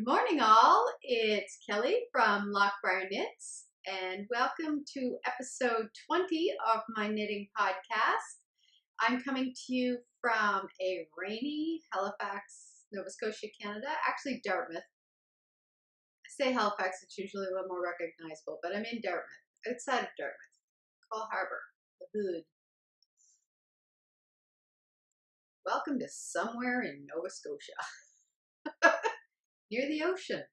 Good morning, all. It's Kelly from LOCH BRIAR Knits, and welcome to episode 20 of my knitting podcast. I'm coming to you from a rainy Halifax, Nova Scotia, Canada. Actually, Dartmouth. I say Halifax, it's usually a little more recognizable, but I'm in Dartmouth, outside of Dartmouth, Cole Harbour, the hood. Welcome to somewhere in Nova Scotia, near the ocean.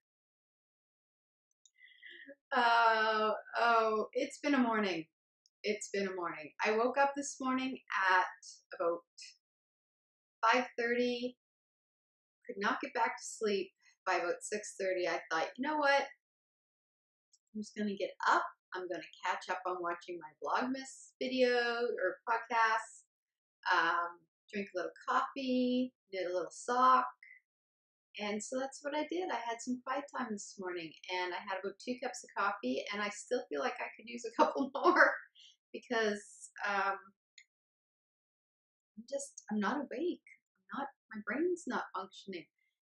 Oh, it's been a morning. It's been a morning. I woke up this morning at about 5:30, could not get back to sleep. By about 6:30, I thought, you know what? I'm just going to get up. I'm going to catch up on watching my Vlogmas video or podcast, drink a little coffee, knit a little sock. And so that's what I did. I had some quiet time this morning, and I had about 2 cups of coffee, and I still feel like I could use a couple more because I'm not awake. My brain's not functioning.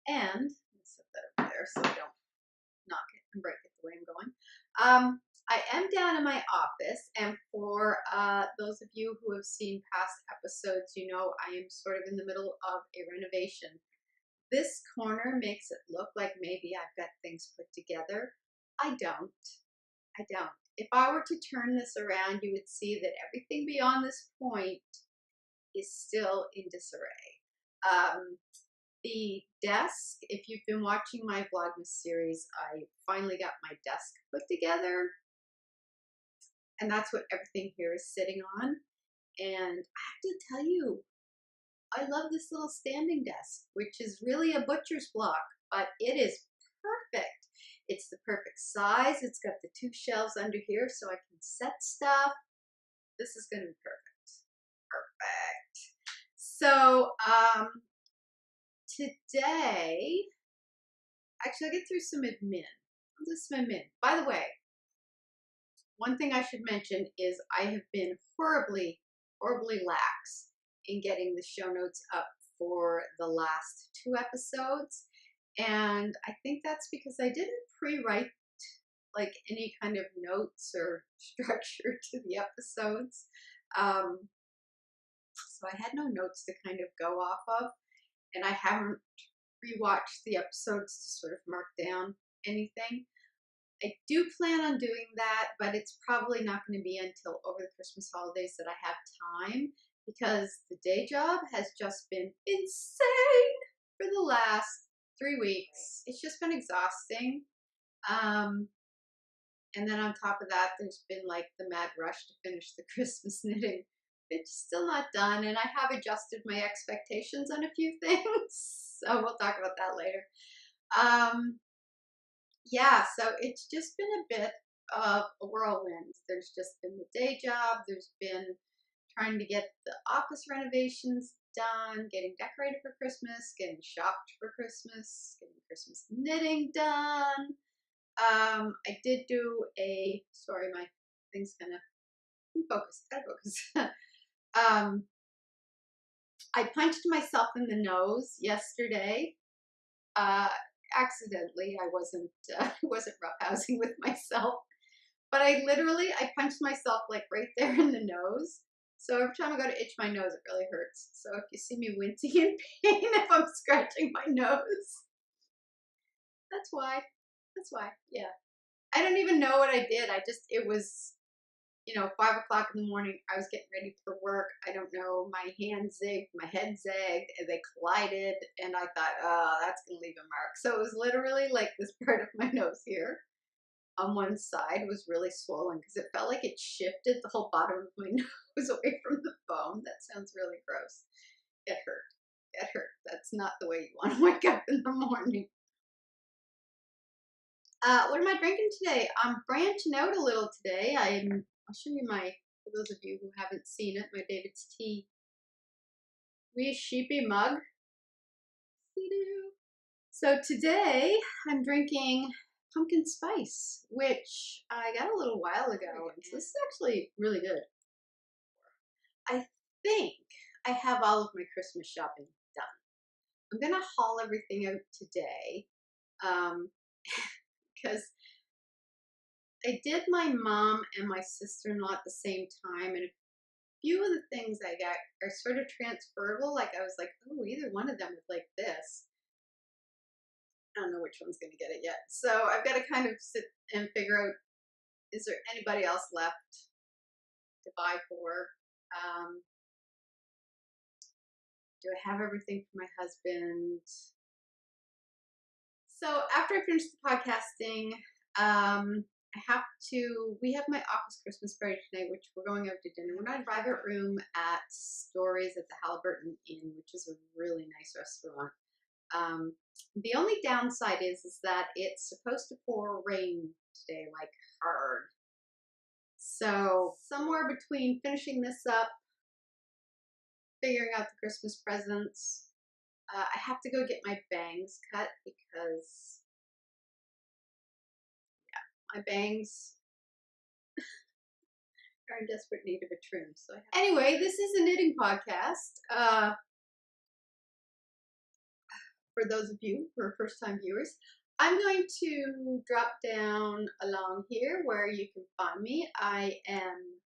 And let me set that over there so I don't knock it and break it the way I'm going. I am down in my office, and for those of you who have seen past episodes, you know I am sort of in the middle of a renovation. This corner makes it look like maybe I've got things put together. I don't. If I were to turn this around, you would see that everything beyond this point is still in disarray. The desk, if you've been watching my Vlogmas series, I finally got my desk put together. And that's what everything here is sitting on. And I have to tell you, I love this little standing desk, which is really a butcher's block, but it is perfect. It's the perfect size. It's got the 2 shelves under here so I can set stuff. This is going to be perfect. So today, actually I'll get through some admin. I'll do some admin. By the way, one thing I should mention is I have been horribly lax in getting the show notes up for the last 2 episodes. And I think that's because I didn't pre-write like any kind of notes or structure to the episodes. So I had no notes to kind of go off of, and I haven't rewatched the episodes to sort of mark down anything. I do plan on doing that, but it's probably not going to be until over the Christmas holidays that I have time, because the day job has just been insane for the last 3 weeks. It's just been exhausting. And then on top of that, there's been like the mad rush to finish the Christmas knitting. It's still not done, and I have adjusted my expectations on a few things. So we'll talk about that later. Yeah, so it's just been a bit of a whirlwind. There's just been the day job. There's been trying to get the office renovations done, getting decorated for Christmas, getting shopped for Christmas, getting Christmas knitting done. I did do sorry, my thing's kind of gotta focus. I punched myself in the nose yesterday. Accidentally. I wasn't roughhousing with myself, but I punched myself like right there in the nose. So every time I go to itch my nose, it really hurts. So if you see me wincing in pain if I'm scratching my nose, that's why. Yeah. I don't even know what I did. It was, 5 o'clock in the morning. I was getting ready for work. I don't know. My hand zigged, my head zagged, and they collided. And I thought, oh, that's going to leave a mark. So it was literally like this part of my nose here on one side was really swollen because it felt like it shifted the whole bottom of my nose away from the bone. That sounds really gross. It hurt. That's not the way you want to wake up in the morning. What am I drinking today? I'm branching out a little today. I'll show you for those of you who haven't seen it, my David's Tea wee sheepy mug. So today I'm drinking pumpkin spice, which I got a little while ago, and so this is actually really good. I think I have all of my Christmas shopping done. I'm gonna haul everything out today, because I did my mom and my sister-in-law at the same time, and a few of the things I got are sort of transferable. Like I was like, oh, either one of them would like this. I don't know which one's going to get it yet. So I've got to kind of sit and figure out, is there anybody else left to buy for? Do I have everything for my husband? So after I finish the podcasting, we have my office Christmas party tonight, which we're going out to dinner. We're not in a private room at Stories at the Halliburton Inn, which is a really nice restaurant. The only downside is that it's supposed to pour rain today, like hard. So somewhere between finishing this up, figuring out the Christmas presents, I have to go get my bangs cut because, yeah, my bangs are in desperate need of a trim. So anyway, this is a knitting podcast. For those of you who are first-time viewers, I'm going to drop down along here where you can find me. I am,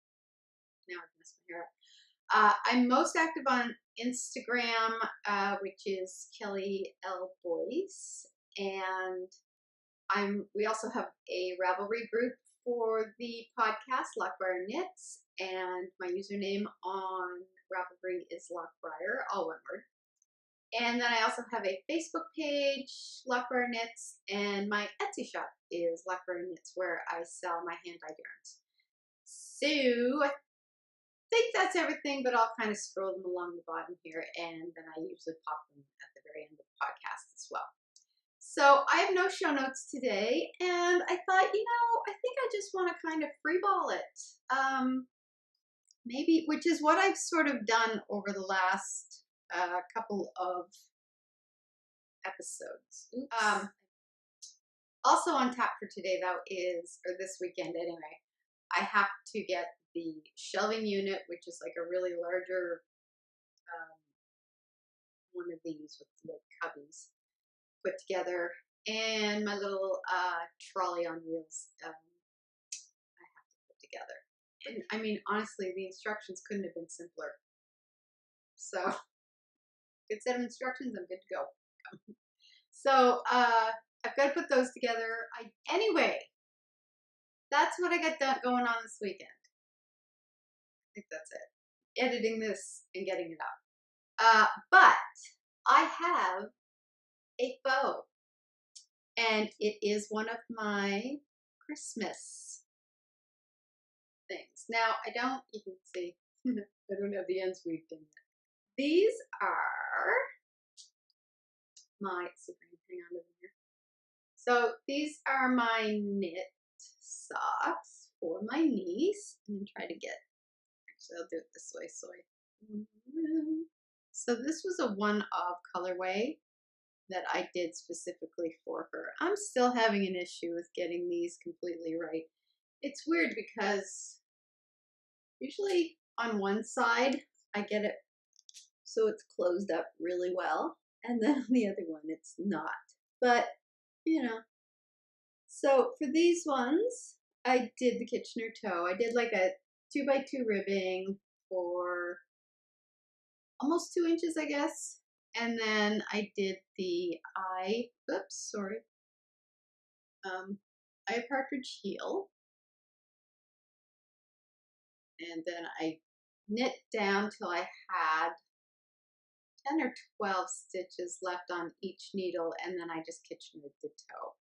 now I've messed my hair up. I'm most active on Instagram, which is Kelly L. Boyce, and we also have a Ravelry group for the podcast, Loch BRIAR Knits, and my username on Ravelry is Loch BRIAR, all one word. And then I also have a Facebook page, Loch BRIAR Knits, and my Etsy shop is Loch BRIAR Knits, where I sell my hand-dyed yarns. So I think that's everything, but I'll kind of scroll them along the bottom here, and then I usually pop them at the very end of the podcast as well. So I have no show notes today, and I thought, I think I just want to kind of freeball it. Maybe, which is what I've sort of done over the last couple of episodes. Also on tap for today, though, or this weekend anyway, I have to get the shelving unit, which is like a really larger one of these with like cubbies, put together, and my little trolley on wheels I have to put together. And I mean, honestly, the instructions couldn't have been simpler. So, good set of instructions, I'm good to go. So, I've got to put those together. Anyway, that's what I got going on this weekend. I think that's it. Editing this and getting it up. But I have a bow, and it is one of my Christmas things. Now, you can see, I don't have the ends weaved in yet. These are hang on over here. So these are my knit socks for my niece. I'm gonna try to get, actually I'll do it this way. So this was a one-of colorway that I did specifically for her. I'm still having an issue with getting these completely right. It's weird because usually on one side I get it so it's closed up really well, and then on the other one it's not. But so for these ones I did the Kitchener toe. I did like a 2x2 ribbing for almost 2 inches, I guess. And then I did the eye partridge heel. And then I knit down till I had 10 or 12 stitches left on each needle, and then I just Kitchenered the toe.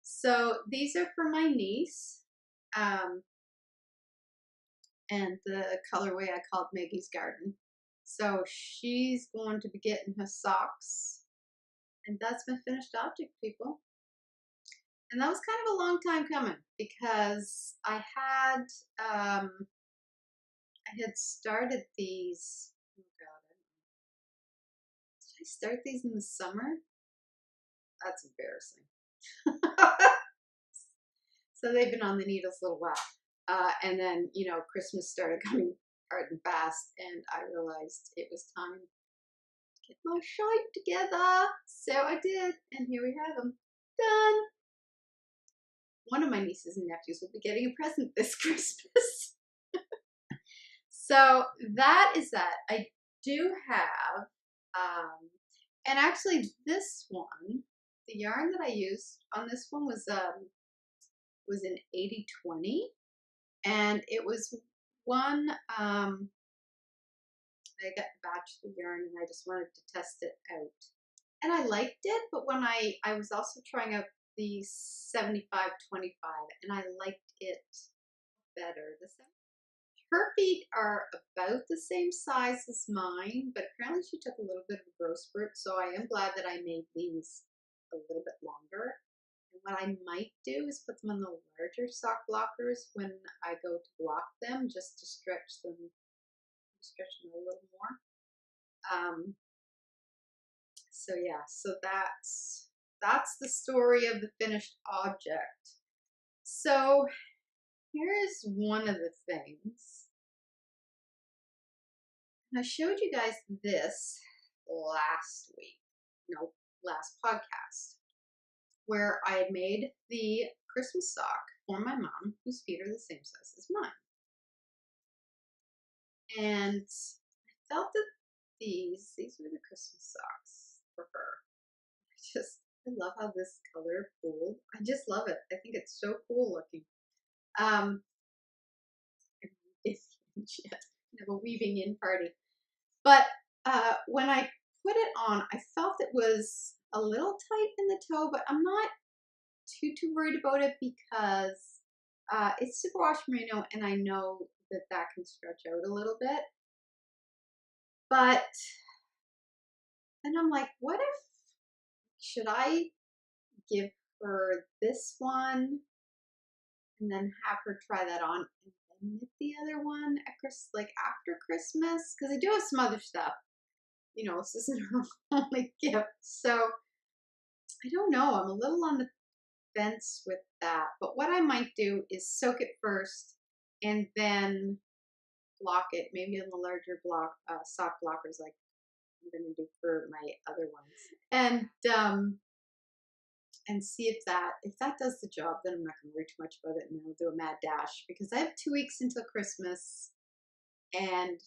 So these are for my niece, and the colorway I called Maggie's Garden. So she's going to be getting her socks, and that's my finished object, people. And that was kind of a long time coming because I had started these. Oh God, did I start these in the summer? That's embarrassing. So they've been on the needles a little while. And then, Christmas started coming hard and fast, and I realized it was time to get my shite together. So I did, and here we have them. Done. One of my nieces and nephews will be getting a present this Christmas. So that is that. I do have, and actually this one, the yarn that I used on this one was an 80/20, and it was one, I got a batch of the yarn and I just wanted to test it out. And I liked it, but when I was also trying out the 75/25 and I liked it better. Her feet are about the same size as mine, but apparently she took a little bit of a growth spurt, so I am glad that I made these a little bit longer. And what I might do is put them on the larger sock blockers when I go to block them, just to stretch them a little more. So yeah, so that's the story of the finished object. So here is one of the things. And I showed you guys this last podcast, where I had made the Christmas sock for my mom, whose feet are the same size as mine. And I felt that these were the Christmas socks for her. I love how this color pool, I just love it. I think it's so cool looking. Have a weaving in party. But when I put it on, I felt it was a little tight in the toe, but I'm not too worried about it because it's super wash merino, and I know that can stretch out a little bit. But then I'm like, what if, should I give her this one and then have her try that on and then knit the other one at after Christmas? Because I do have some other stuff. You know, this isn't her only gift. So I don't know. I'm a little on the fence with that. But what I might do is soak it first and then block it, maybe in the larger sock blockers like I'm going to do for my other ones. And see if that does the job. Then I'm not going to worry too much about it, and then I'll do a mad dash because I have 2 weeks until Christmas, and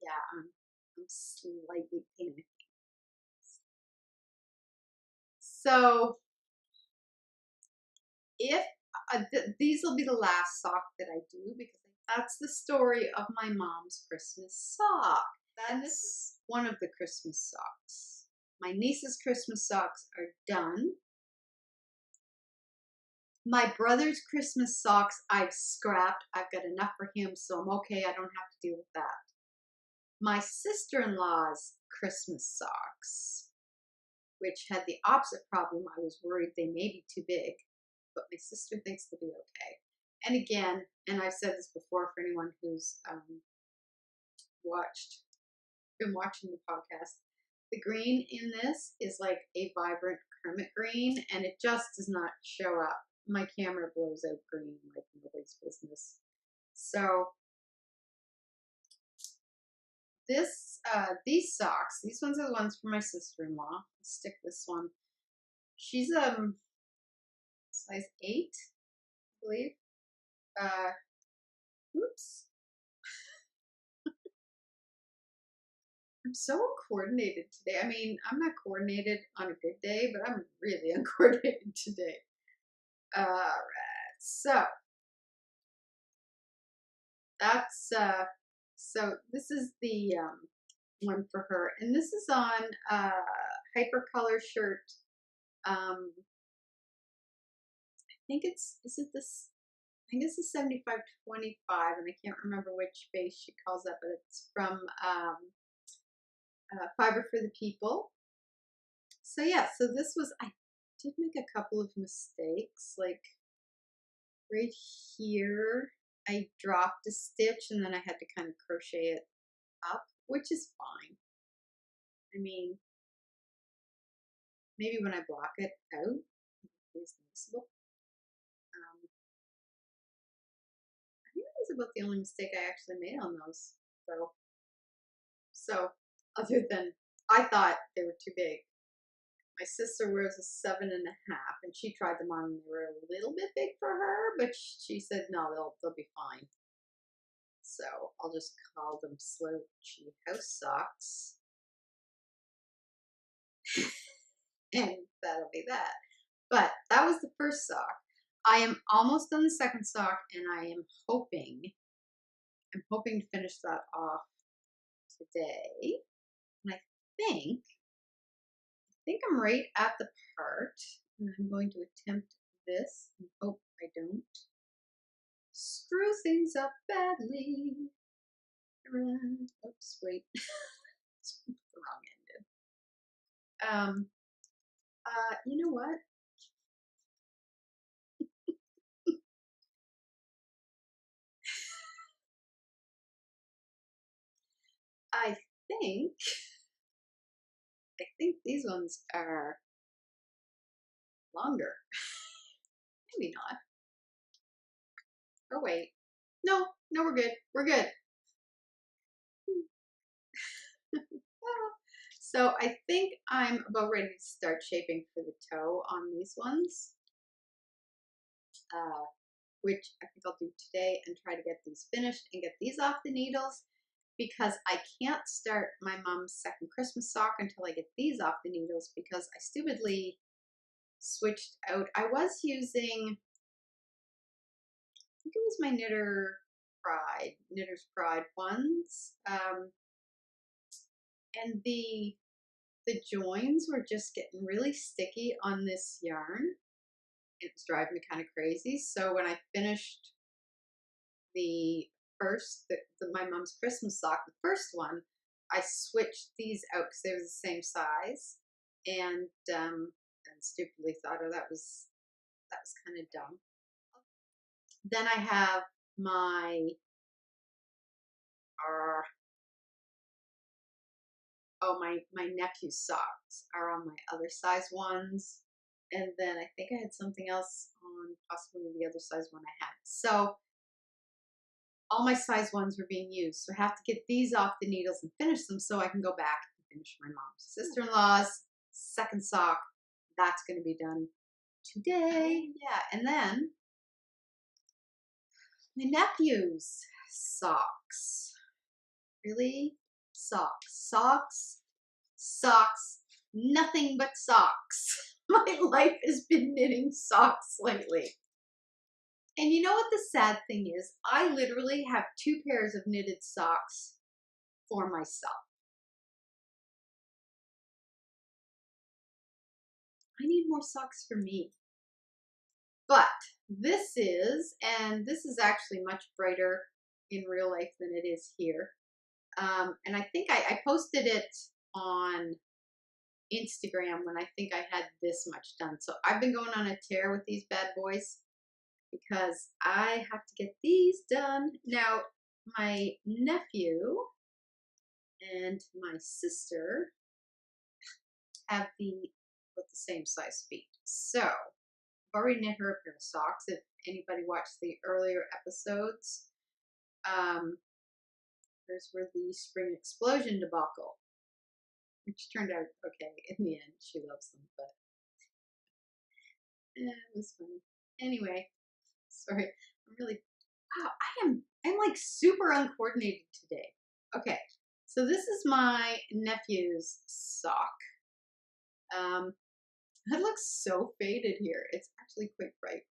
yeah, I'm slightly panicking. So if these will be the last sock that I do, because that's the story of my mom's Christmas sock. And this is one of the Christmas socks. My niece's Christmas socks are done. My brother's Christmas socks I've scrapped. I've got enough for him, so I'm okay. I don't have to deal with that. My sister-in-law's Christmas socks, which had the opposite problem. I was worried they may be too big, but my sister thinks they'll be okay. And again, and I've said this before for anyone who's been watching the podcast, the green in this is like a vibrant kermit green, and it just does not show up. My camera blows out green like nobody's business. So these socks, these ones are the ones for my sister-in-law. I'll stick this one. She's size 8, I believe. Oops. I'm so uncoordinated today. I mean, I'm not coordinated on a good day, but I'm really uncoordinated today. All right, so that's so this is the one for her, and this is on hypercolor shirt. I think it's I think it's a 75/25, and I can't remember which base she calls that, but it's from Fiber for the People. So yeah, so this was, I did make a couple of mistakes, like right here I dropped a stitch and then I had to kind of crochet it up, which is fine. I mean, maybe when I block it out, it's noticeable. I think that was about the only mistake I actually made on those, though. So other than I thought they were too big. My sister wears a 7.5, and she tried them on, and they were a little bit big for her, but she said no, they'll be fine. So I'll just call them slouchy house socks. And that'll be that. But that was the first sock. I am almost on the second sock, and I'm hoping to finish that off today. And I think I'm right at the part, and I'm going to attempt this and hope I don't screw things up badly. Oops, wait. It's the wrong ended. You know what? I think these ones are longer. Maybe not. Oh wait. No, we're good. We're good. So I think I'm about ready to start shaping for the toe on these ones, which I think I'll do today and try to get these finished and get these off the needles, because I can't start my mom's second Christmas sock until I get these off the needles, because I stupidly switched out. I was using, I think it was my Knitter's Pride ones, and the joins were just getting really sticky on this yarn. It was driving me kind of crazy. So when I finished the first, my mom's Christmas sock, the first one, I switched these out because they were the same size, and stupidly thought, oh, that was kind of dumb. Then I have my my nephew's socks are on my other size ones, and then I think I had something else on possibly the other size one I had. So all my size ones were being used, so I have to get these off the needles and finish them so I can go back and finish my mom's sister-in-law's second sock. That's going to be done today. Yeah, and then my nephew's socks. Really? Socks, nothing but socks. My life has been knitting socks lately. And you know what the sad thing is? I literally have 2 pairs of knitted socks for myself. I need more socks for me. But this is actually much brighter in real life than it is here. And I think I posted it on Instagram when I think I had this much done. So I've been going on a tear with these bad boys because I have to get these done. Now, my nephew and my sister have the same size feet. So I've already knit her a pair of socks. If anybody watched the earlier episodes, there's where the spring explosion debacle, which turned out okay in the end. She loves them, but it was funny. Anyway, sorry. I'm really, wow, I'm like super uncoordinated today. Okay, so this is my nephew's sock. It looks so faded here. It's actually quite bright.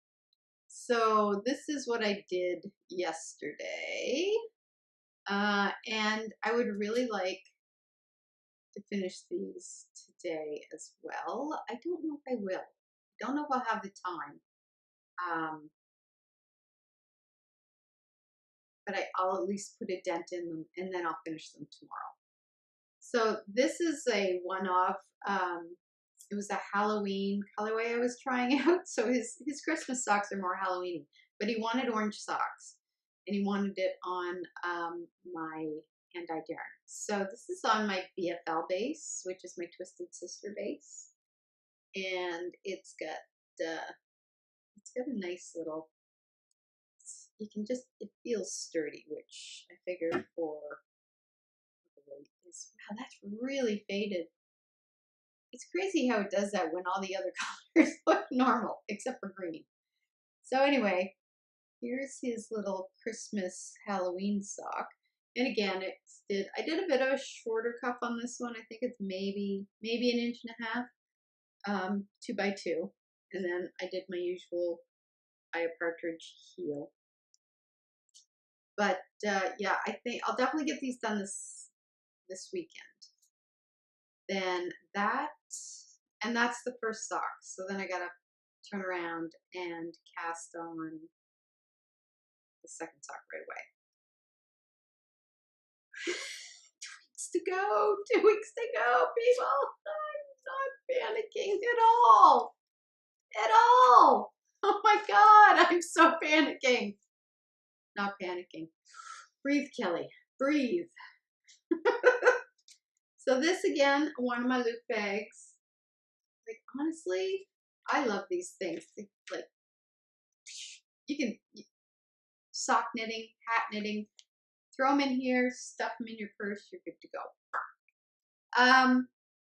So this is what I did yesterday. And I would really like to finish these today as well. I don't know if I will. I don't know if I'll have the time. But I'll at least put a dent in them, and then I'll finish them tomorrow. So this is a one-off. It was a Halloween colorway I was trying out. So his Christmas socks are more Halloweeny, but he wanted orange socks, and he wanted it on my hand-dyed yarn. So this is on my BFL base, which is my Twisted Sister base, and it's got a nice little. You can just, it feels sturdy, which I figured for the weight is, wow, that's really faded. It's crazy how it does that when all the other colors look normal, except for green. So anyway, here's his little Christmas Halloween sock. And again, I did a bit of a shorter cuff on this one. I think it's maybe an inch and a half, 2 by 2. And then I did my usual eye partridge heel. But yeah, I think I'll definitely get these done this weekend. Then that's the first sock. So then I gotta turn around and cast on the second sock right away. 2 weeks to go. 2 weeks to go, people. I'm not panicking at all. At all. Oh my God, I'm so panicking. Not panicking. Breathe, Kelly. Breathe. So this again, one of my loop bags. Like honestly, I love these things. Like you can sock knitting, hat knitting, throw them in here, stuff them in your purse, you're good to go.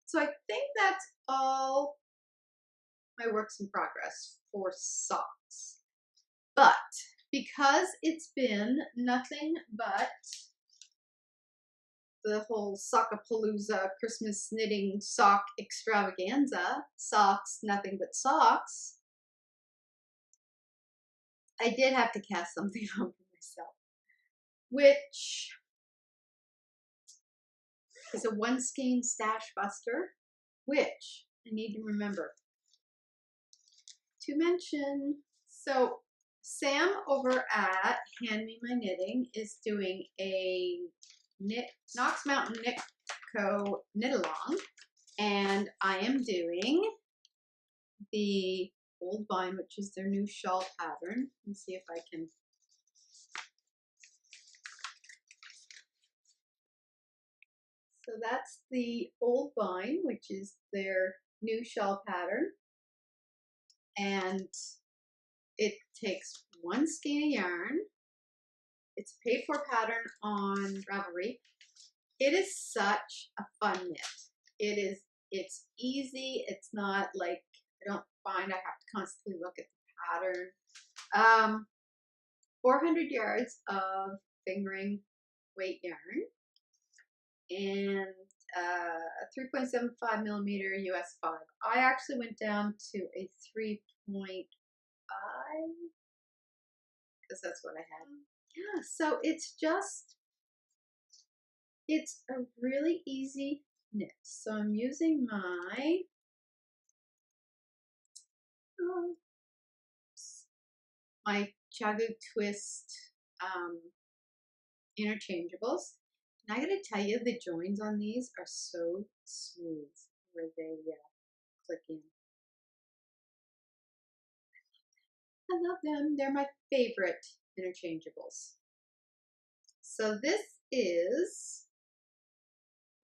So I think that's all my works in progress for socks. But because it's been nothing but the whole Sockapalooza Christmas knitting sock extravaganza, socks, nothing but socks, I did have to cast something on for myself, which is a 1 skein stash buster, which I need to remember to mention. So Sam over at Hand Me My Knitting is doing a Knox Mountain Knit Co. knit along, and I am doing the Old Vine, which is their new shawl pattern. Let me see if I can. So that's the Old Vine, which is their new shawl pattern, and it takes 1 skein of yarn. It's a paid for pattern on Ravelry. It is such a fun knit. It's easy. It's not like, I don't find I have to constantly look at the pattern. 400 yards of fingering weight yarn and a 3.75 millimeter US 5. I actually went down to a 3.5 because that's what I had. Yeah, so it's a really easy knit. So I'm using my Chagu Twist interchangeables. And I gotta tell you, the joins on these are so smooth where they click in. I love them. They're my favorite interchangeables. So this is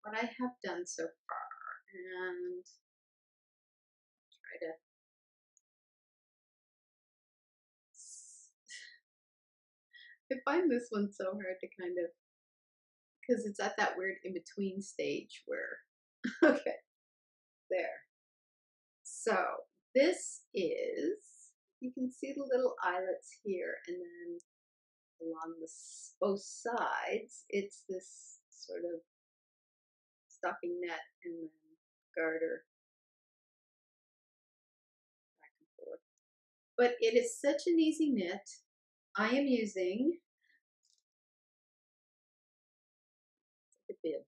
what I have done so far, and try to I find this one so hard to kind of, because it's at that weird in-between stage where, okay, there. So this is, you can see the little eyelets here, and then along both sides, it's this sort of stocking net and then garter back and forth. But it is such an easy knit. I am using a bib.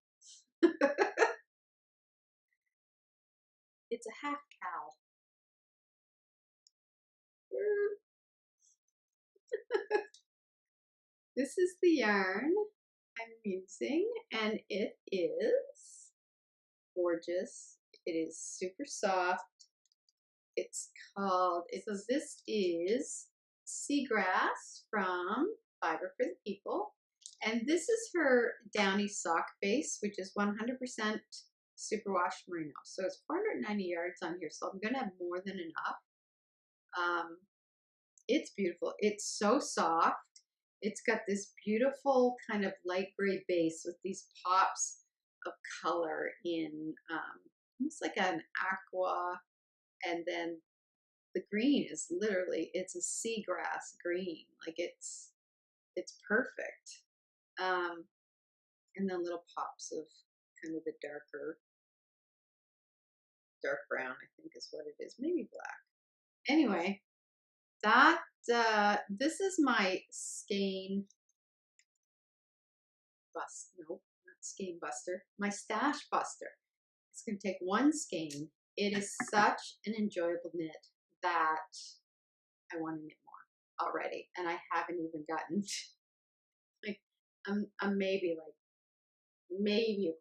It's a half cowl. This is the yarn I'm using, and it is gorgeous. It is super soft. It's called, so this is Seagrass from Fiber for the People. And this is her Downy sock base, which is 100% superwash merino. So it's 490 yards on here, so I'm going to have more than enough. It's beautiful. It's so soft. It's got this beautiful kind of light gray base with these pops of color in almost like an aqua, and then the green is literally, it's a seagrass green. Like it's perfect. And then little pops of kind of the dark brown, I think is what it is, maybe black. Anyway, that this is my skein bust. Nope, not skein buster. My stash buster. It's gonna take one skein. It is such an enjoyable knit that I want to knit more already, and I haven't even gotten like I'm maybe a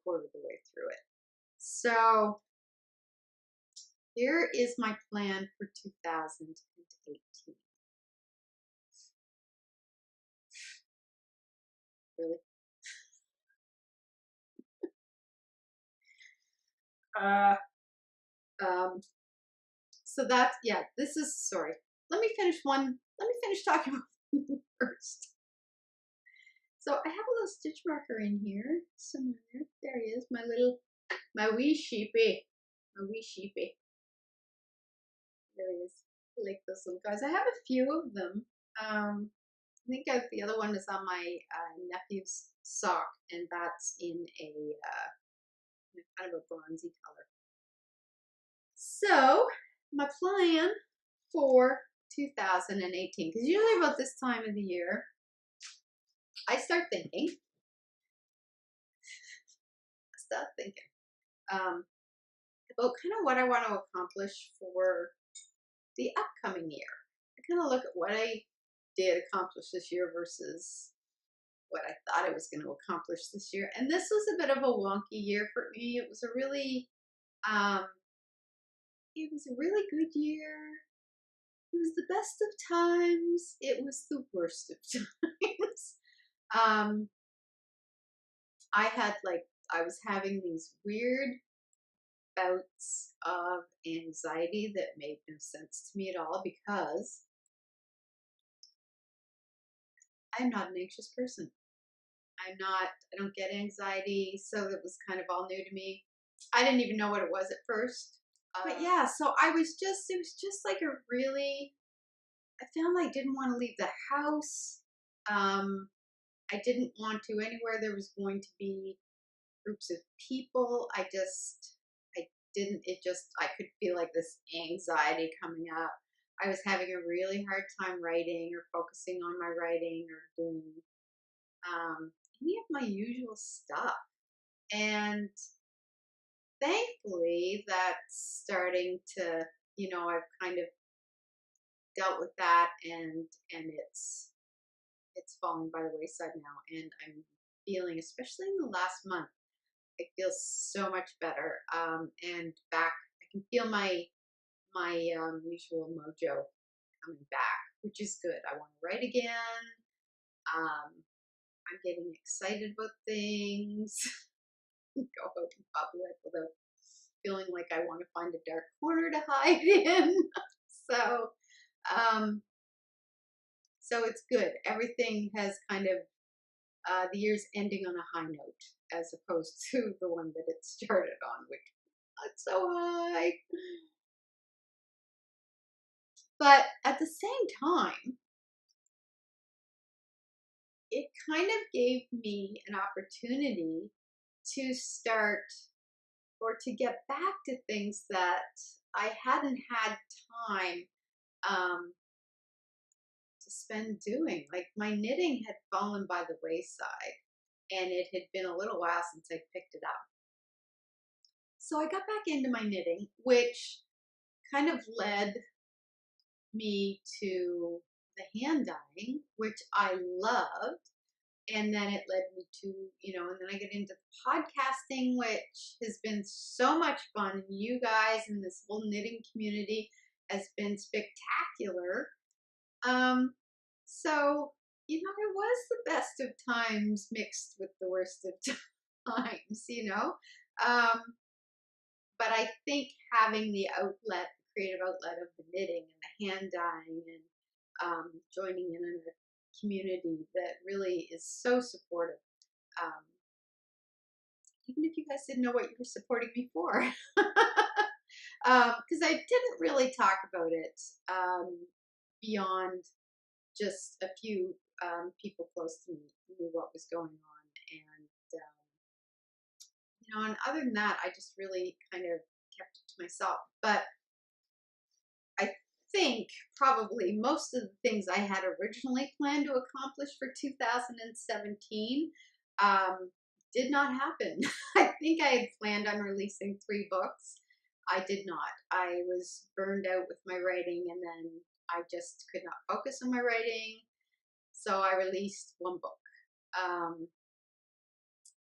quarter of the way through it. So here is my plan for 2018. Really? So that's, yeah, this is, sorry. Let me finish talking about first. So I have a little stitch marker in here somewhere. There he is, my wee sheepy. There he is. I like those little guys. I have a few of them. I think the other one is on my nephew's sock, and that's in a kind of a bronzy color. So my plan for 2018, because usually about this time of the year, I start thinking about kind of what I want to accomplish for the upcoming year. I kind of look at what I did accomplish this year versus what I thought I was going to accomplish this year. And this was a bit of a wonky year for me. It was a really good year. It was the best of times. It was the worst of times. I was having these weird bouts of anxiety that made no sense to me at all, because I'm not an anxious person. I don't get anxiety, so it was kind of all new to me. I didn't even know what it was at first. But yeah, so it was just like I found I didn't want to leave the house. I didn't want to anywhere there was going to be groups of people. I could feel like this anxiety coming up. I was having a really hard time writing or focusing on my writing or doing any of my usual stuff. And thankfully that's starting to, I've kind of dealt with that, and it's falling by the wayside now, and I'm feeling, especially in the last month, it feels so much better, and back. I can feel my usual mojo coming back, which is good. I want to write again. I'm getting excited about things. Go out in public without feeling like I want to find a dark corner to hide in. So it's good. Everything has kind of the year's ending on a high note, as opposed to the one that it started on, which not so high. But at the same time, it kind of gave me an opportunity to start, or to get back to things that I hadn't had time to spend doing. Like my knitting had fallen by the wayside, and it had been a little while since I picked it up. So I got back into my knitting, which kind of led me to the hand dyeing, which I loved. And then it led me to, and then I get into podcasting, which has been so much fun. And you guys in this whole knitting community has been spectacular. So, it was the best of times mixed with the worst of times, But I think having the creative outlet of the knitting and the hand dyeing, and joining in a community that really is so supportive. Even if you guys didn't know what you were supporting me for. because I didn't really talk about it beyond just a few people close to me knew what was going on, and and other than that, I just really kind of kept it to myself. But I think probably most of the things I had originally planned to accomplish for 2017 did not happen. I think I had planned on releasing 3 books. I did not. I was burned out with my writing, and then I just could not focus on my writing. So I released 1 book.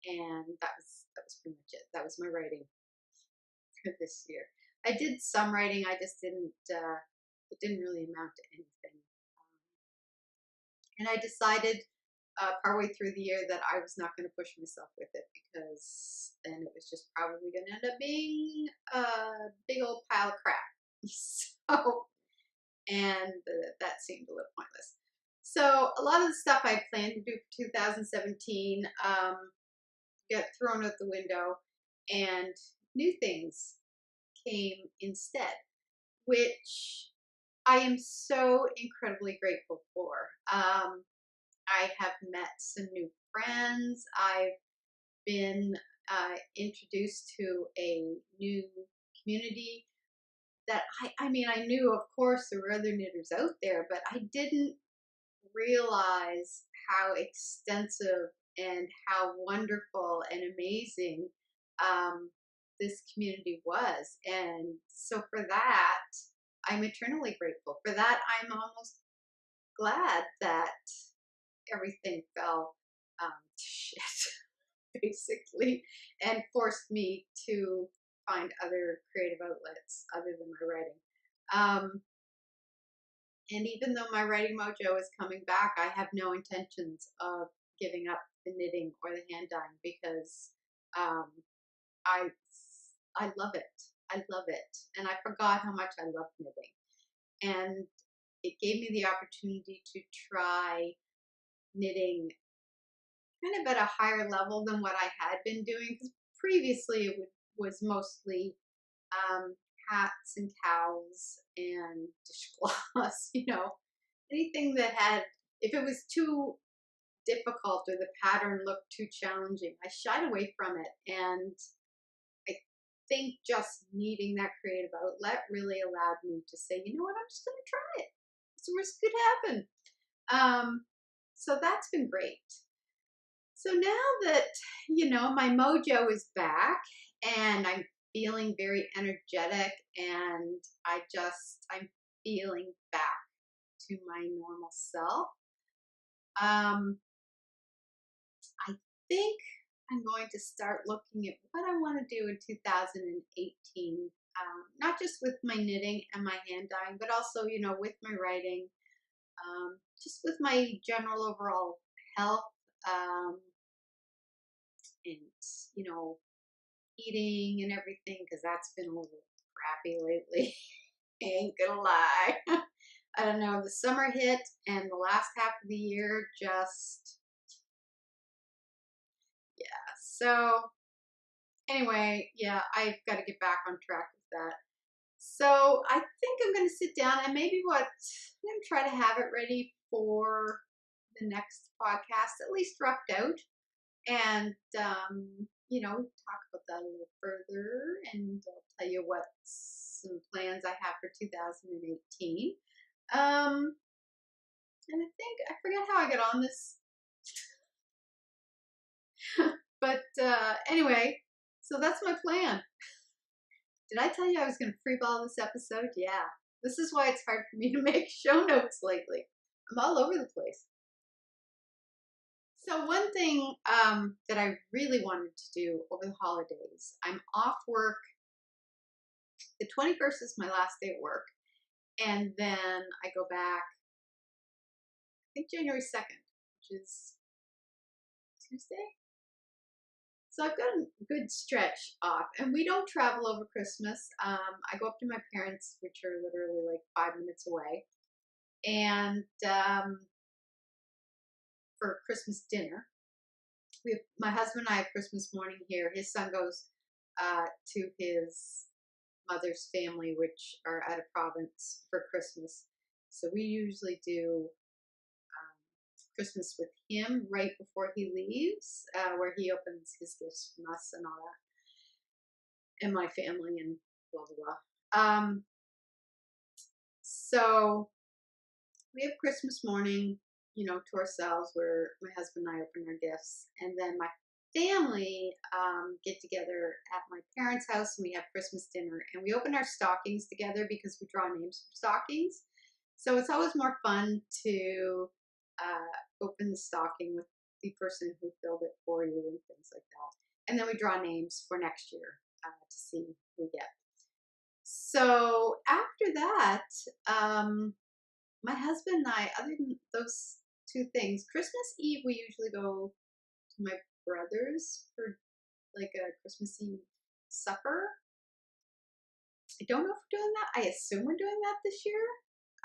And that was pretty much it. That was my writing for this year. I did some writing. I just didn't. It didn't really amount to anything. And I decided partway through the year that I was not going to push myself with it, because then it was just probably going to end up being a big old pile of crap. So, and that seemed a little pointless. So a lot of the stuff I planned to do for 2017 got thrown out the window, and new things came instead, which I am so incredibly grateful for. I have met some new friends. I've been introduced to a new community that I mean, I knew, of course, there were other knitters out there, but I didn't realize how extensive and how wonderful and amazing this community was. And so for that, I'm eternally grateful. For that, I'm almost glad that everything fell to shit, basically, and forced me to find other creative outlets other than my writing. And even though my writing mojo is coming back, I have no intentions of giving up the knitting or the hand dyeing, because I love it. I love it. And I forgot how much I love knitting. And it gave me the opportunity to try knitting kind of at a higher level than what I had been doing, because previously it was mostly hats and cows and dishcloths, anything that had, if it was too difficult or the pattern looked too challenging, I shied away from it. And I think just needing that creative outlet really allowed me to say, you know what, I'm just going to try it. So what's could happen? So that's been great. So now that, my mojo is back and I'm feeling very energetic, and I'm feeling back to my normal self, I think I'm going to start looking at what I want to do in 2018, not just with my knitting and my hand dyeing, but also, with my writing, just with my general overall health, and, eating and everything, because that's been a little crappy lately. Ain't gonna lie. I don't know, the summer hit and the last half of the year just, yeah. So anyway, yeah, I've got to get back on track with that. So I think I'm going to sit down and maybe I'm going to try to have it ready for the next podcast, at least roughed out, and talk about that a little further, and I'll tell you what some plans I have for 2018. And I think I forget how I got on this, but anyway, so that's my plan. Did I tell you I was going to freeball this episode? Yeah, this is why it's hard for me to make show notes lately. I'm all over the place. So one thing that I really wanted to do over the holidays, I'm off work. The 21st is my last day at work, and then I go back, I think January 2nd, which is Tuesday. So I've got a good stretch off, and we don't travel over Christmas. I go up to my parents, which are literally like 5 minutes away, and for Christmas dinner. My husband and I have Christmas morning here. His son goes to his mother's family, which are out of province for Christmas. So we usually do Christmas with him right before he leaves, where he opens his gifts from us and all that, and my family and blah, blah, blah. So we have Christmas morning, you know, to ourselves, where my husband and I open our gifts, and then my family get together at my parents' house, and we have Christmas dinner, and we open our stockings together because we draw names for stockings. So it's always more fun to open the stocking with the person who filled it for you and things like that. And then we draw names for next year to see who we get. So after that, my husband and I, other than those two things, Christmas Eve, we usually go to my brother's for like a Christmas Eve supper. I don't know if we're doing that. I assume we're doing that this year.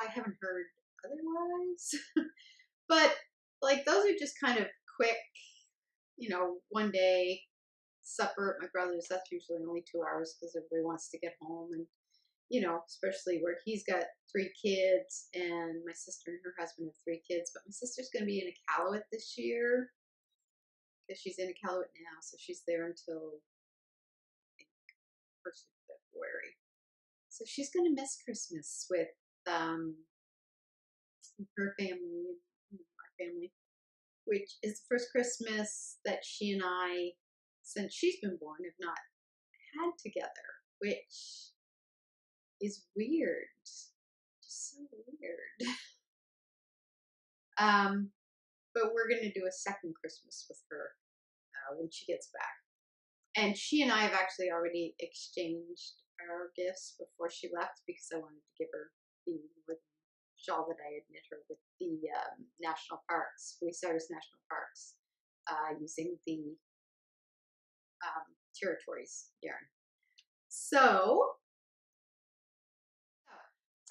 I haven't heard otherwise. But like those are just kind of quick, you know, one day supper at my brother's. That's usually only 2 hours because everybody wants to get home, and you know, especially where he's got 3 kids and my sister and her husband have 3 kids. But my sister's going to be in Iqaluit this year because she's in Iqaluit now, so she's there until I think 1st of February. So she's going to miss Christmas with her family and our family, which is the first Christmas that she and I, since she's been born, have not had together, which is weird. Just so weird. But we're going to do a second Christmas with her when she gets back. And she and I have actually already exchanged our gifts before she left because I wanted to give her the shawl that I had knit her with the national parks, Cyrus National Parks, using the Territories yarn. So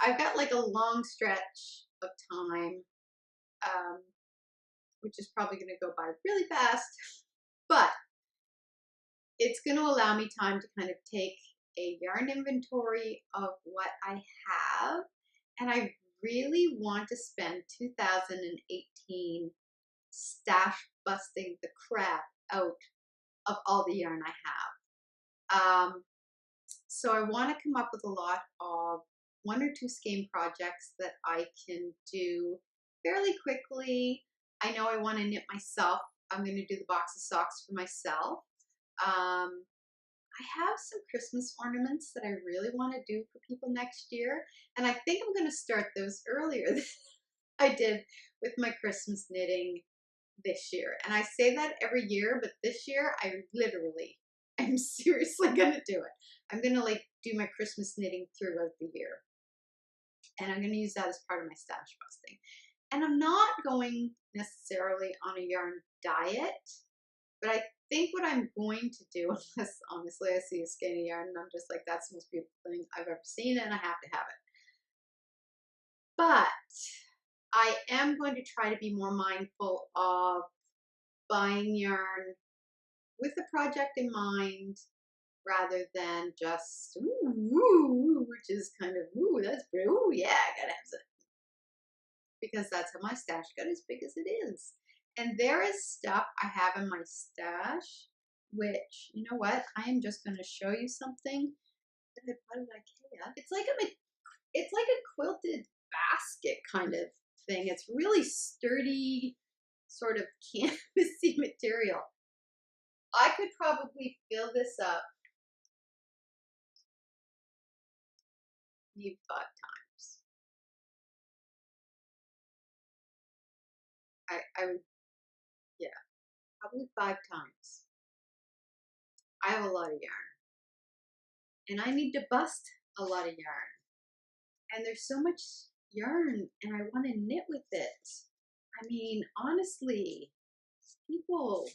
I've got like a long stretch of time, which is probably going to go by really fast, but it's going to allow me time to kind of take a yarn inventory of what I have, and I really want to spend 2018 stash busting the crap out of all the yarn I have. So I want to come up with a lot of 1 or 2 skein projects that I can do fairly quickly. I know I want to knit myself. I'm going to do the box of socks for myself. I have some Christmas ornaments that I really want to do for people next year, and I think I'm going to start those earlier than I did with my Christmas knitting this year. And I say that every year, but this year I'm seriously going to do it. I'm going to like do my Christmas knitting throughout the year, and I'm going to use that as part of my stash busting. And I'm not going necessarily on a yarn diet, but I think what I'm going to do, unless honestly I see a skein of yarn and I'm just like, that's the most beautiful thing I've ever seen and I have to have it. But I am going to try to be more mindful of buying yarn with the project in mind rather than just, ooh, which is kind of, ooh, that's pretty, ooh, yeah, I gotta have some. Because that's how my stash got as big as it is. And there is stuff I have in my stash, which, you know what, I am just going to show you something that I bought at IKEA. It's like a quilted basket kind of thing. It's really sturdy, sort of canvasy material. I could probably fill this up maybe 5 times. I would, yeah, probably 5 times. I have a lot of yarn, and I need to bust a lot of yarn. And there's so much yarn, and I want to knit with it. I mean, honestly, people,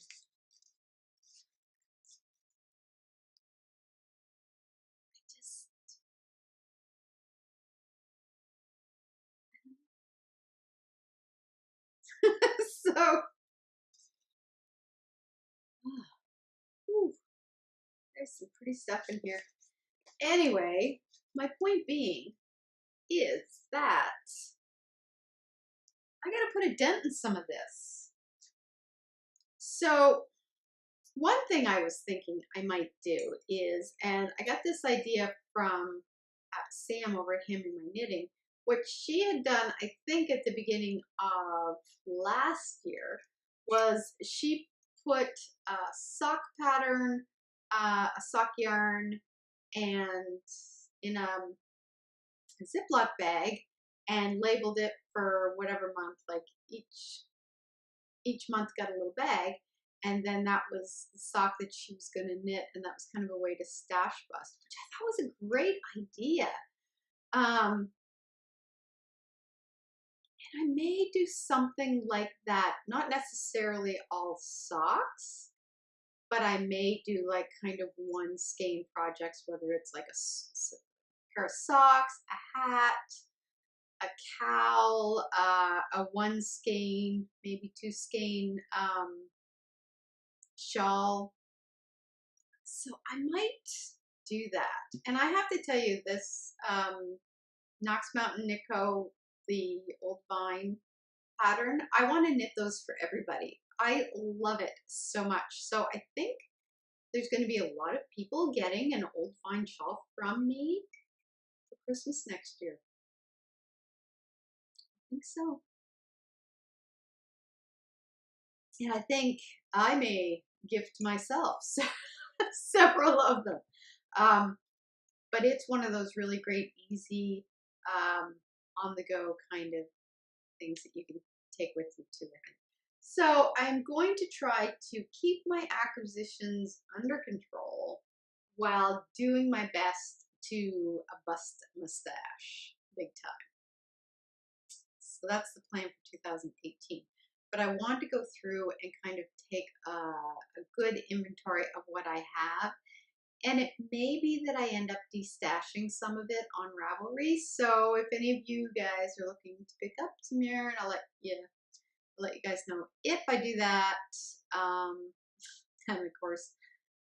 so, there's some pretty stuff in here. Anyway, my point being is that I gotta put a dent in some of this. So one thing I was thinking I might do is, and I got this idea from Sam over at Him and My Knitting, what she had done, I think at the beginning of last year, was she put a sock pattern, a sock yarn, and in a Ziploc bag and labeled it for whatever month, like each month got a little bag, and then that was the sock that she was going to knit, and that was kind of a way to stash bust, which I thought was a great idea. And I may do something like that, not necessarily all socks, but I may do like kind of one skein projects, whether it's like a pair of socks, a hat, a cowl, a one skein, maybe two skein shawl. So I might do that. And I have to tell you, this Knox Mountain Nico, the Old Vine pattern, I want to knit those for everybody. I love it so much. So I think there's going to be a lot of people getting an Old Vine shawl from me for Christmas next year. I think so. And I think I may gift myself several of them. But it's one of those really great, easy, on-the-go kind of things that you can take with you to it. So I'm going to try to keep my acquisitions under control while doing my best to bust a mustache big time. So that's the plan for 2018. But I want to go through and kind of take a good inventory of what I have. And it may be that I end up destashing some of it on Ravelry. So if any of you guys are looking to pick up some yarn, I'll let you guys know if I do that. And of course,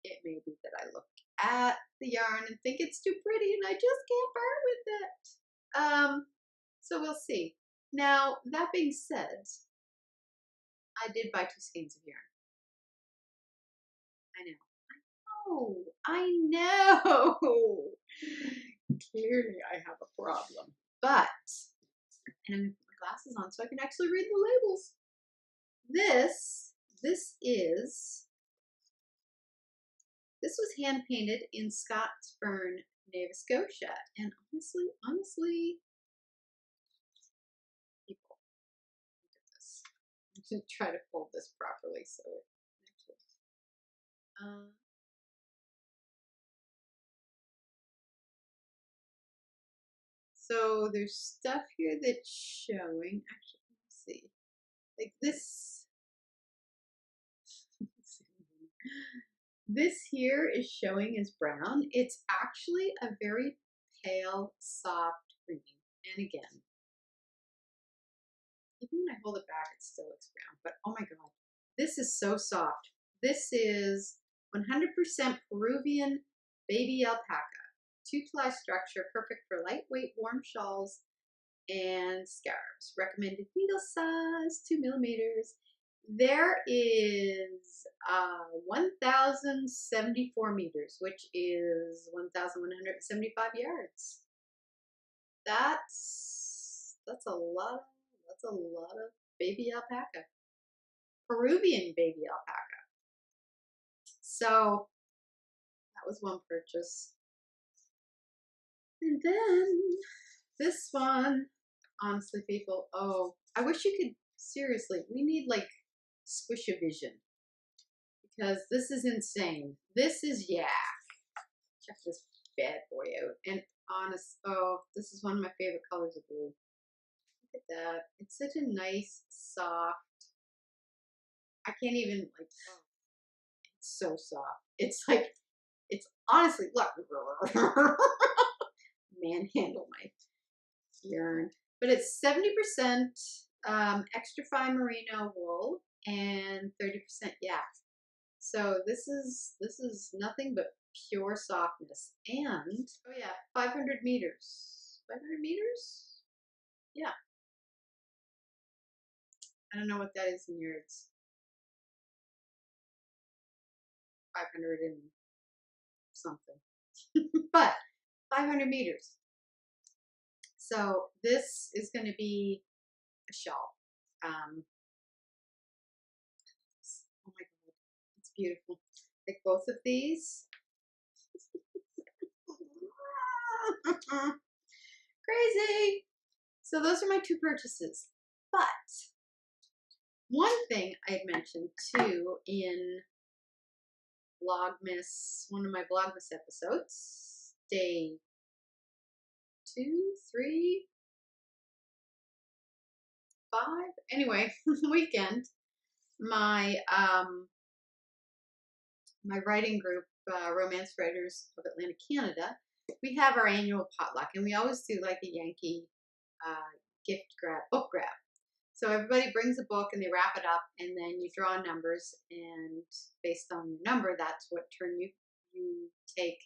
it may be that I look at the yarn and think it's too pretty and I just can't part with it. So we'll see. Now, that being said, I did buy 2 skeins of yarn. I know. Clearly I have a problem. But, and I'm going to put my glasses on so I can actually read the labels. This was hand painted in Scottsburn, Nova Scotia. And honestly, people, look at this. I'm going to try to fold this properly so it actually, so there's stuff here that's showing. Actually, let's see. Like this. This here is showing as brown. It's actually a very pale, soft green. And again, even when I hold it back, it still looks brown. But oh my God, this is so soft. This is 100% Peruvian baby alpaca. 2-ply structure, perfect for lightweight warm shawls and scarves. Recommended needle size 2 millimeters. There is 1,074 meters, which is 1,175 yards. That's a lot of baby alpaca. Peruvian baby alpaca. So that was one purchase. And then this one, honestly, people, oh, I wish you could, seriously, we need like Squish-a-vision, because this is insane. This is yak. Check this bad boy out. And this is one of my favorite colors of blue. Look at that. It's such a nice, soft, I can't even, like, oh, it's so soft. It's like, it's honestly, look, manhandle my yarn. But it's 70% extra fine merino wool and 30% yak. So this is nothing but pure softness. And, oh yeah, 500 meters. 500 meters? Yeah. I don't know what that is in yards. 500 and something. But 500 meters. So this is going to be a shawl. Oh my God, it's beautiful. Like both of these. Crazy. So those are my two purchases. But one thing I had mentioned too in Vlogmas, one of my Vlogmas episodes, day 2, 3, 5, anyway, weekend, my my writing group, Romance Writers of Atlanta, Canada, we have our annual potluck, and we always do like a Yankee gift grab, book grab. So everybody brings a book and they wrap it up, and then you draw numbers, and based on your number, that's what turn you take.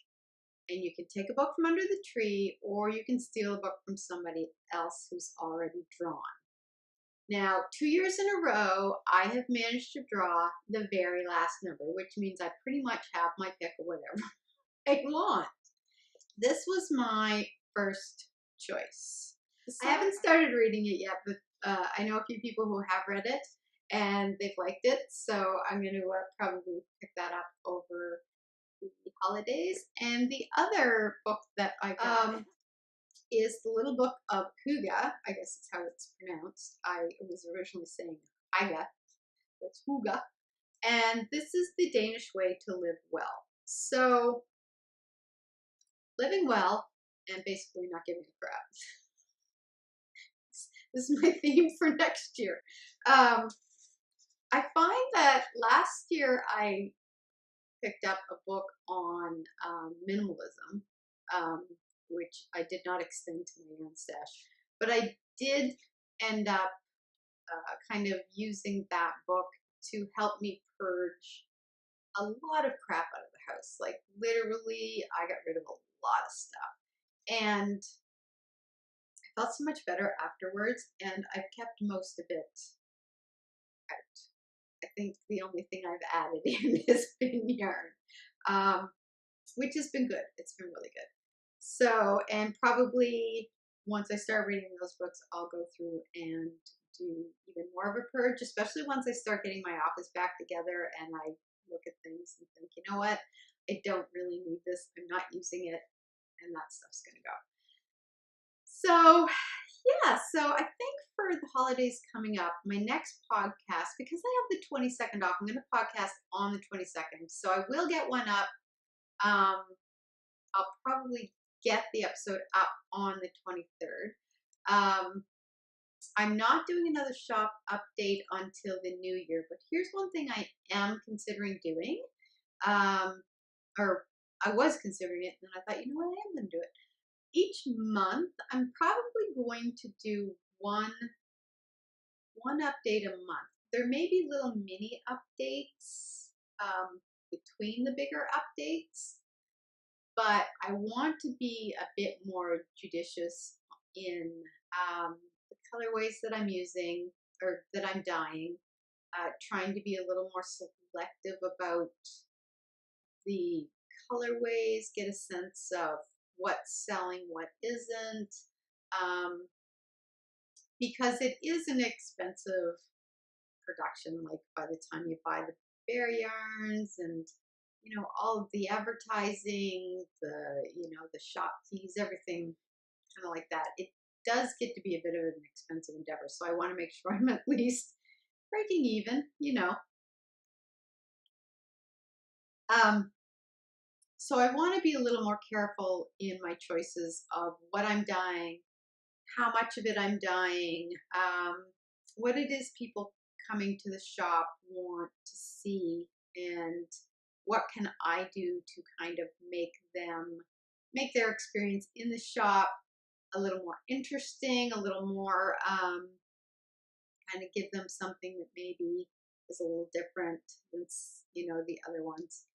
And you can take a book from under the tree, or you can steal a book from somebody else who's already drawn. Now, 2 years in a row, I have managed to draw the very last number, which means I pretty much have my pick of whatever I want. This was my first choice. I haven't started reading it yet, but I know a few people who have read it and they've liked it, so I'm going to probably pick that up over the holidays. And the other book that I got is the Little Book of Huga. I guess it's how it's pronounced. I was originally saying Haga, but it's Huga. And this is the Danish way to live well. So, living well and basically not giving a crap. This is my theme for next year. I find that last year I picked up a book on minimalism, which I did not extend to my own stash, but I did end up kind of using that book to help me purge a lot of crap out of the house. Like literally, I got rid of a lot of stuff, and I felt so much better afterwards, and I've kept most of it out. I think the only thing I've added in has been yarn, which has been good. It's been really good. So, and probably once I start reading those books, I'll go through and do even more of a purge, especially once I start getting my office back together and I look at things and think, you know what, I don't really need this. I'm not using it, and that stuff's going to go. So, yeah, so I think for the holidays coming up, my next podcast, because I have the 22nd off, I'm going to podcast on the 22nd. So I will get one up. I'll probably get the episode up on the 23rd. I'm not doing another shop update until the new year, but here's one thing I am considering doing. Or I was considering it, and I thought, you know what, I am going to do it. Each month, I'm probably going to do one update a month. There may be little mini updates between the bigger updates, but I want to be a bit more judicious in the colorways that I'm using or that I'm dyeing, trying to be a little more selective about the colorways, get a sense of what's selling, what isn't, because it is an expensive production. Like by the time you buy the bear yarns and you know all of the advertising, the shop fees, everything kind of like that, it does get to be a bit of an expensive endeavor. So I want to make sure I'm at least breaking even, So I want to be a little more careful in my choices of what I'm dyeing, how much of it I'm dyeing, what it is people coming to the shop want to see, and what can I do to kind of make their experience in the shop a little more interesting, a little more, kind of give them something that maybe is a little different than, the other ones.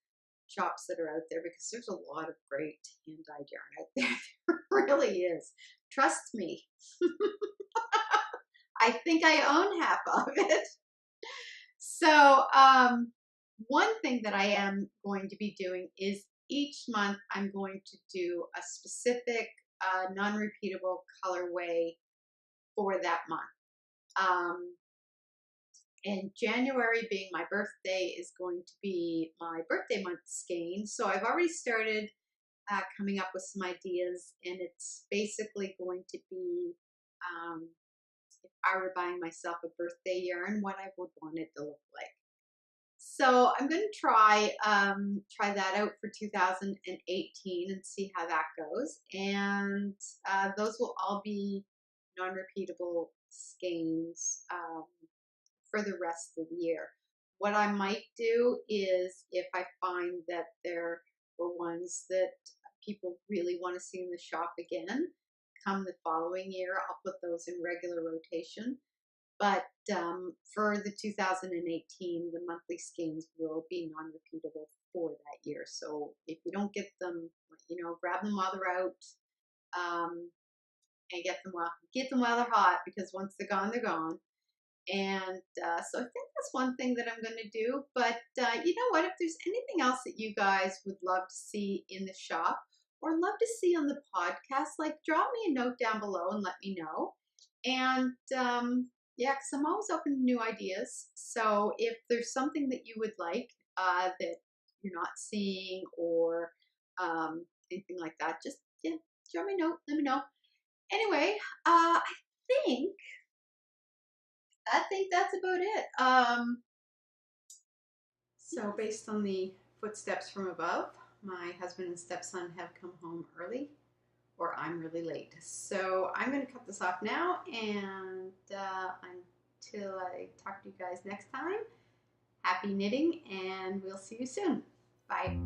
shops that are out there, because there's a lot of great hand-dyed yarn out there. There really is. Trust me. I think I own half of it. So one thing that I am going to be doing is each month I'm going to do a specific non-repeatable colorway for that month. And January, being my birthday, is going to be my birthday month skein. So I've already started coming up with some ideas, and it's basically going to be, if I were buying myself a birthday yarn, what I would want it to look like. So I'm going to try that out for 2018 and see how that goes. And those will all be non-repeatable skeins for the rest of the year. What I might do is, if I find that there were ones that people really want to see in the shop again, come the following year, I'll put those in regular rotation. But for the 2018, the monthly skeins will be non-repeatable for that year. So if you don't get them, grab them while they're out, and get them while they're hot, because once they're gone, they're gone. And so I think that's one thing that I'm going to do. But you know what? If there's anything else that you guys would love to see in the shop or love to see on the podcast, like, drop me a note down below and let me know. And yeah, because I'm always open to new ideas. So if there's something that you would like that you're not seeing, or anything like that, just drop me a note, let me know. Anyway, I think that's about it. So based on the footsteps from above, my husband and stepson have come home early, or I'm really late. So I'm going to cut this off now, and until I talk to you guys next time, happy knitting, and we'll see you soon. Bye.